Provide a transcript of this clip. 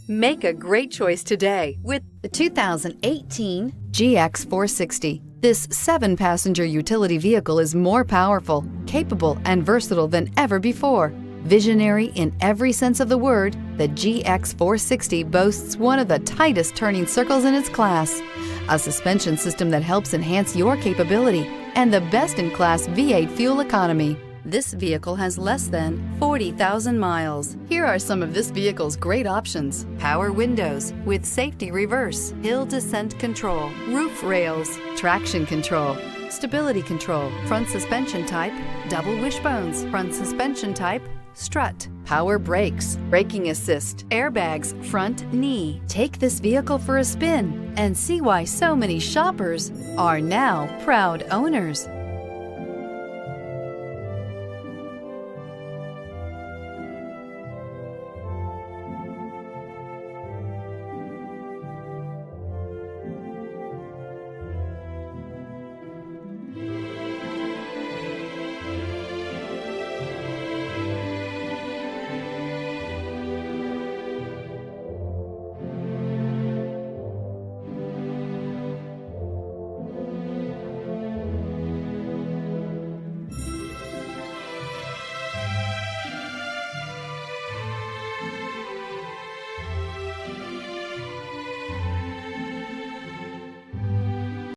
Make a great choice today with the 2018 GX 460. This 7-passenger utility vehicle is more powerful, capable, and versatile than ever before. Visionary in every sense of the word, the GX 460 boasts one of the tightest turning circles in its class, a suspension system that helps enhance your capability, and the best-in-class V8 fuel economy. This vehicle has less than 40,000 miles. Here are some of this vehicle's great options: power windows with safety reverse, hill descent control, roof rails, traction control, stability control, front suspension type, double wishbones, front suspension type, strut, power brakes, braking assist, airbags, front knee. Take this vehicle for a spin and see why so many shoppers are now proud owners.